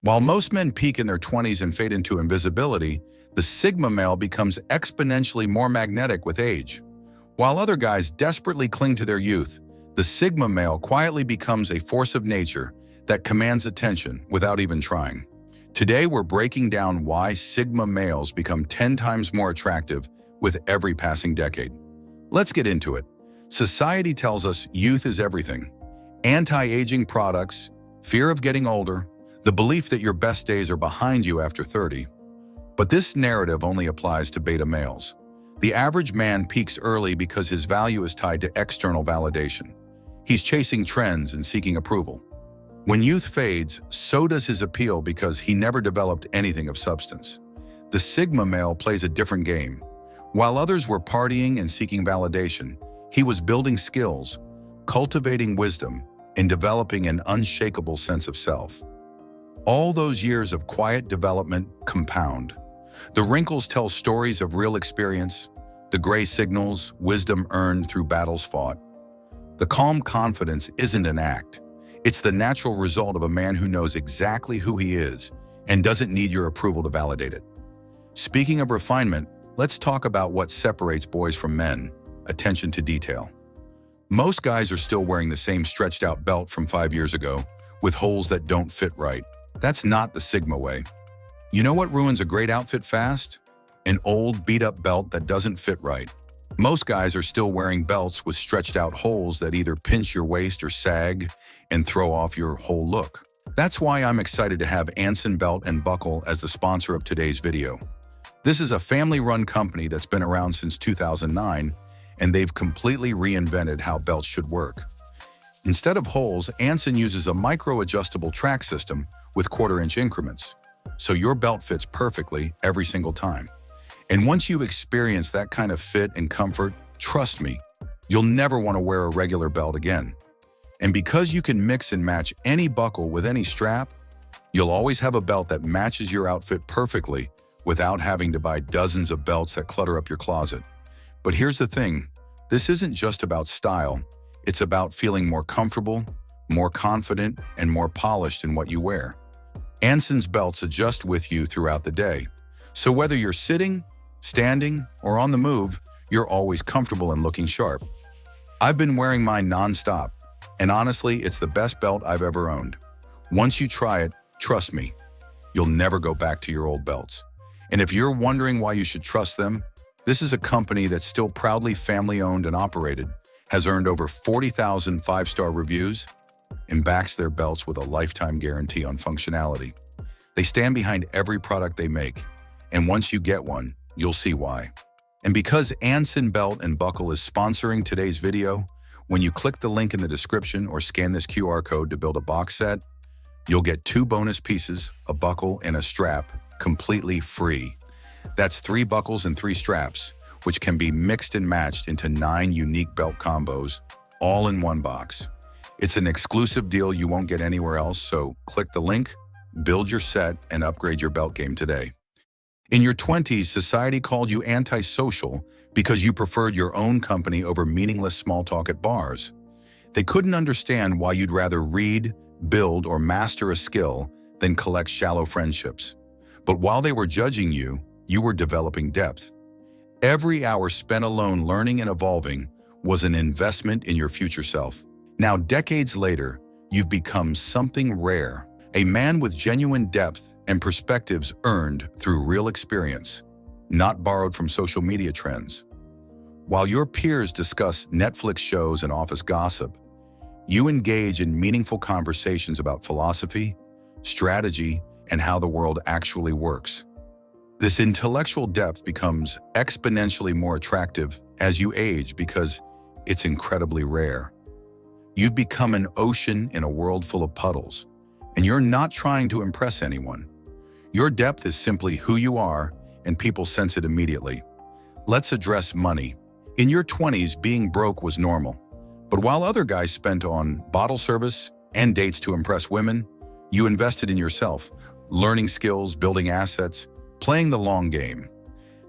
While most men peak in their 20s and fade into invisibility, the Sigma male becomes exponentially more magnetic with age. While other guys desperately cling to their youth, the Sigma male quietly becomes a force of nature that commands attention without even trying. Today, we're breaking down why Sigma males become 10 times more attractive with every passing decade. Let's get into it. Society tells us youth is everything. Anti-aging products, fear of getting older, the belief that your best days are behind you after 30. But this narrative only applies to beta males. The average man peaks early because his value is tied to external validation. He's chasing trends and seeking approval. When youth fades, so does his appeal because he never developed anything of substance. The Sigma male plays a different game. While others were partying and seeking validation, he was building skills, cultivating wisdom, and developing an unshakable sense of self. All those years of quiet development compound. The wrinkles tell stories of real experience, the gray signals, wisdom earned through battles fought. The calm confidence isn't an act. It's the natural result of a man who knows exactly who he is and doesn't need your approval to validate it. Speaking of refinement, let's talk about what separates boys from men: attention to detail. Most guys are still wearing the same stretched-out belt from 5 years ago, with holes that don't fit right. That's not the Sigma way. You know what ruins a great outfit fast? An old, beat-up belt that doesn't fit right. Most guys are still wearing belts with stretched-out holes that either pinch your waist or sag and throw off your whole look. That's why I'm excited to have Anson Belt and Buckle as the sponsor of today's video. This is a family-run company that's been around since 2009, and they've completely reinvented how belts should work. Instead of holes, Anson uses a micro-adjustable track system with quarter-inch increments, so your belt fits perfectly every single time. And once you experience that kind of fit and comfort, trust me, you'll never want to wear a regular belt again. And because you can mix and match any buckle with any strap, you'll always have a belt that matches your outfit perfectly without having to buy dozens of belts that clutter up your closet. But here's the thing, this isn't just about style, it's about feeling more comfortable, more confident, and more polished in what you wear. Anson's belts adjust with you throughout the day. So whether you're sitting, standing, or on the move, you're always comfortable and looking sharp. I've been wearing mine non-stop, and honestly, it's the best belt I've ever owned. Once you try it, trust me, you'll never go back to your old belts. And if you're wondering why you should trust them, this is a company that's still proudly family-owned and operated, has earned over 40,000 five-star reviews, and backs their belts with a lifetime guarantee on functionality. They stand behind every product they make, and once you get one, you'll see why. And because Anson Belt and Buckle is sponsoring today's video, when you click the link in the description or scan this QR code to build a box set, you'll get 2 bonus pieces, a buckle and a strap, completely free. That's 3 buckles and 3 straps, which can be mixed and matched into 9 unique belt combos, all in one box. It's an exclusive deal you won't get anywhere else, so click the link, build your set, and upgrade your belt game today. In your 20s, society called you antisocial because you preferred your own company over meaningless small talk at bars. They couldn't understand why you'd rather read, build, or master a skill than collect shallow friendships. But while they were judging you, you were developing depth. Every hour spent alone learning and evolving was an investment in your future self. Now, decades later, you've become something rare, a man with genuine depth and perspectives earned through real experience, not borrowed from social media trends. While your peers discuss Netflix shows and office gossip, you engage in meaningful conversations about philosophy, strategy, and how the world actually works. This intellectual depth becomes exponentially more attractive as you age because it's incredibly rare. You've become an ocean in a world full of puddles, and you're not trying to impress anyone. Your depth is simply who you are, and people sense it immediately. Let's address money. In your 20s, being broke was normal. But while other guys spent on bottle service and dates to impress women, you invested in yourself, learning skills, building assets, playing the long game.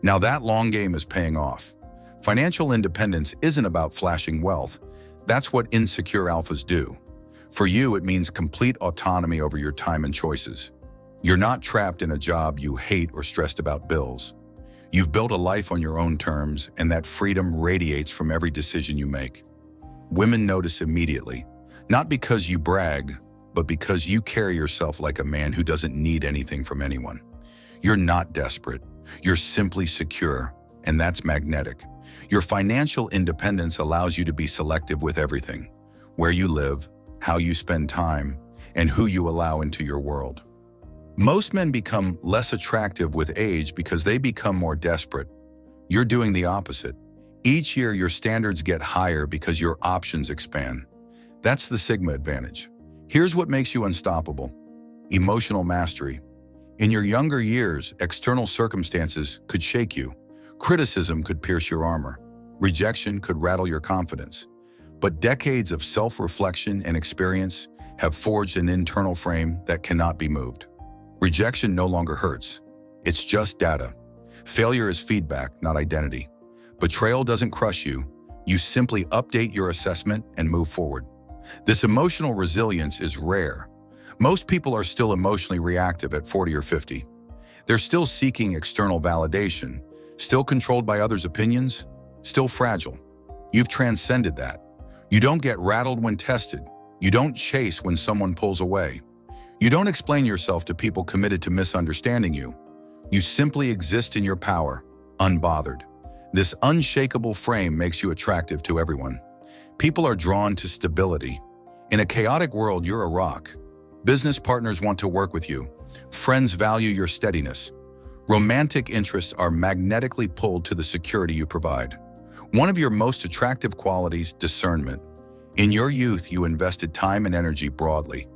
Now that long game is paying off. Financial independence isn't about flashing wealth. That's what insecure alphas do. For you, it means complete autonomy over your time and choices. You're not trapped in a job you hate or stressed about bills. You've built a life on your own terms, and that freedom radiates from every decision you make. Women notice immediately, not because you brag, but because you carry yourself like a man who doesn't need anything from anyone. You're not desperate. You're simply secure, and that's magnetic. Your financial independence allows you to be selective with everything: where you live, how you spend time, and who you allow into your world. Most men become less attractive with age because they become more desperate. You're doing the opposite. Each year, your standards get higher because your options expand. That's the Sigma advantage. Here's what makes you unstoppable: emotional mastery. In your younger years, external circumstances could shake you. Criticism could pierce your armor. Rejection could rattle your confidence. But decades of self-reflection and experience have forged an internal frame that cannot be moved. Rejection no longer hurts. It's just data. Failure is feedback, not identity. Betrayal doesn't crush you. You simply update your assessment and move forward. This emotional resilience is rare. Most people are still emotionally reactive at 40 or 50. They're still seeking external validation, still controlled by others' opinions, still fragile. You've transcended that. You don't get rattled when tested. You don't chase when someone pulls away. You don't explain yourself to people committed to misunderstanding you. You simply exist in your power, unbothered. This unshakable frame makes you attractive to everyone. People are drawn to stability. In a chaotic world, you're a rock. Business partners want to work with you. Friends value your steadiness. Romantic interests are magnetically pulled to the security you provide. One of your most attractive qualities, discernment. In your youth, you invested time and energy broadly.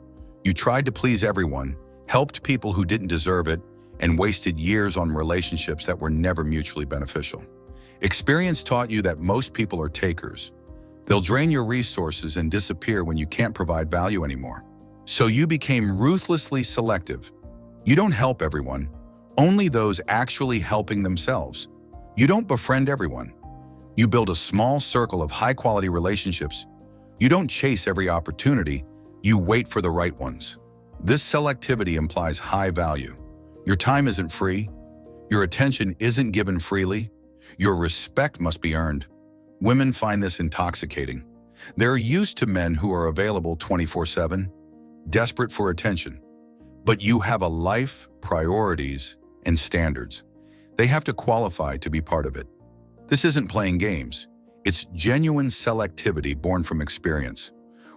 You tried to please everyone, helped people who didn't deserve it, and wasted years on relationships that were never mutually beneficial. Experience taught you that most people are takers. They'll drain your resources and disappear when you can't provide value anymore. So you became ruthlessly selective. You don't help everyone, only those actually helping themselves. You don't befriend everyone. You build a small circle of high-quality relationships. You don't chase every opportunity. You wait for the right ones. This selectivity implies high value. Your time isn't free. Your attention isn't given freely. Your respect must be earned. Women find this intoxicating. They're used to men who are available 24/7, desperate for attention. But you have a life, priorities, and standards. They have to qualify to be part of it. This isn't playing games. It's genuine selectivity born from experience.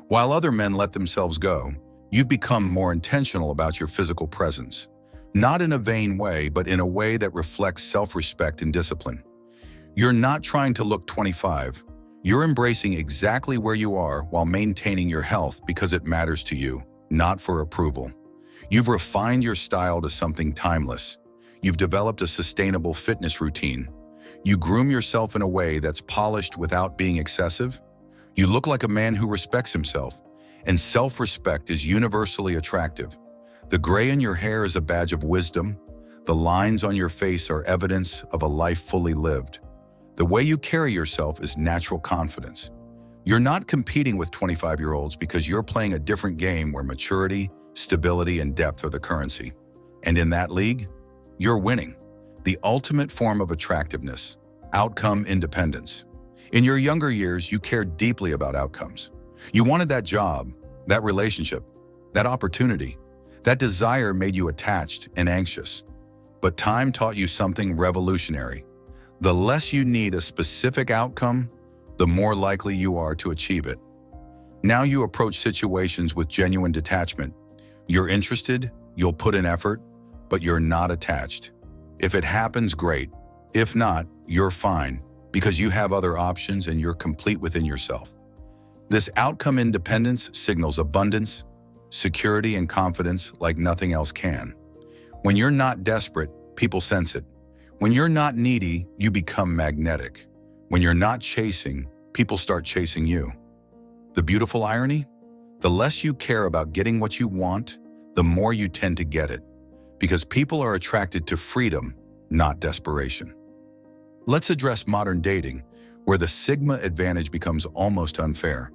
While other men let themselves go, you've become more intentional about your physical presence. Not in a vain way, but in a way that reflects self-respect and discipline. You're not trying to look 25. You're embracing exactly where you are while maintaining your health because it matters to you, not for approval. You've refined your style to something timeless. You've developed a sustainable fitness routine. You groom yourself in a way that's polished without being excessive. You look like a man who respects himself, and self-respect is universally attractive. The gray in your hair is a badge of wisdom. The lines on your face are evidence of a life fully lived. The way you carry yourself is natural confidence. You're not competing with 25-year-olds because you're playing a different game where maturity, stability, and depth are the currency. And in that league, you're winning. The ultimate form of attractiveness, outcome independence. In your younger years, you cared deeply about outcomes. You wanted that job, that relationship, that opportunity. That desire made you attached and anxious. But time taught you something revolutionary. The less you need a specific outcome, the more likely you are to achieve it. Now you approach situations with genuine detachment. You're interested, you'll put in effort, but you're not attached. If it happens, great. If not, you're fine, because you have other options and you're complete within yourself. This outcome independence signals abundance, security, and confidence like nothing else can. When you're not desperate, people sense it. When you're not needy, you become magnetic. When you're not chasing, people start chasing you. The beautiful irony? The less you care about getting what you want, the more you tend to get it. Because people are attracted to freedom, not desperation. Let's address modern dating, where the Sigma advantage becomes almost unfair.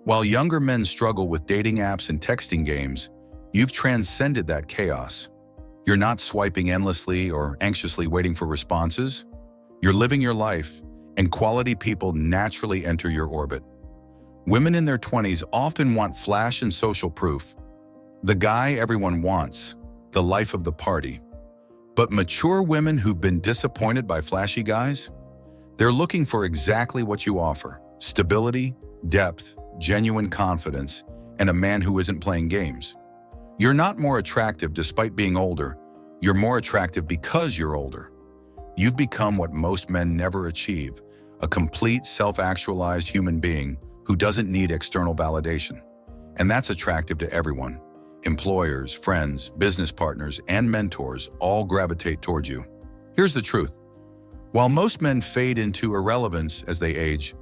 While younger men struggle with dating apps and texting games, You've transcended that chaos. You're not swiping endlessly or anxiously waiting for responses. You're living your life, and quality people naturally enter your orbit. Women in their 20s often want flash and social proof. The guy everyone wants, the life of the party. But mature women who've been disappointed by flashy guys? They're looking for exactly what you offer: stability, depth, genuine confidence, and a man who isn't playing games. You're not more attractive despite being older. You're more attractive because you're older. You've become what most men never achieve: a complete, self-actualized human being who doesn't need external validation. And that's attractive to everyone. Employers, friends, business partners, and mentors all gravitate towards you. Here's the truth. While most men fade into irrelevance as they age,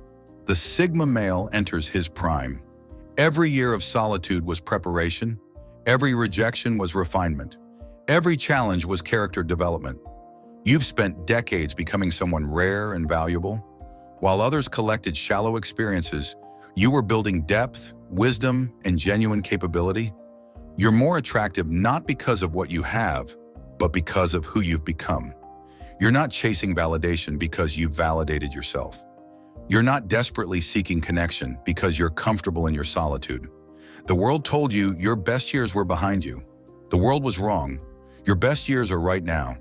the Sigma male enters his prime. Every year of solitude was preparation. Every rejection was refinement. Every challenge was character development. You've spent decades becoming someone rare and valuable. While others collected shallow experiences, you were building depth, wisdom, and genuine capability. You're more attractive not because of what you have, but because of who you've become. You're not chasing validation because you've validated yourself. You're not desperately seeking connection because you're comfortable in your solitude. The world told you your best years were behind you. The world was wrong. Your best years are right now,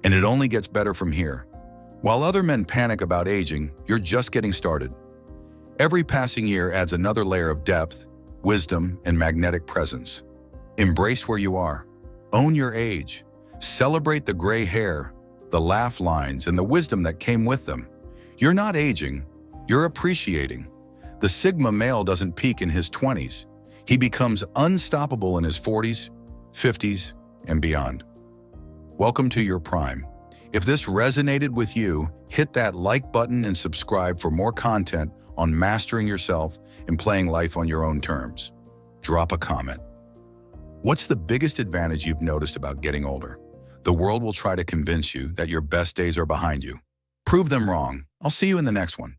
and it only gets better from here. While other men panic about aging, you're just getting started. Every passing year adds another layer of depth, wisdom, and magnetic presence. Embrace where you are. Own your age. Celebrate the gray hair, the laugh lines, and the wisdom that came with them. You're not aging, you're appreciating. The Sigma male doesn't peak in his 20s. He becomes unstoppable in his 40s, 50s, and beyond. Welcome to your prime. If this resonated with you, hit that like button and subscribe for more content on mastering yourself and playing life on your own terms. Drop a comment. What's the biggest advantage you've noticed about getting older? The world will try to convince you that your best days are behind you. Prove them wrong. I'll see you in the next one.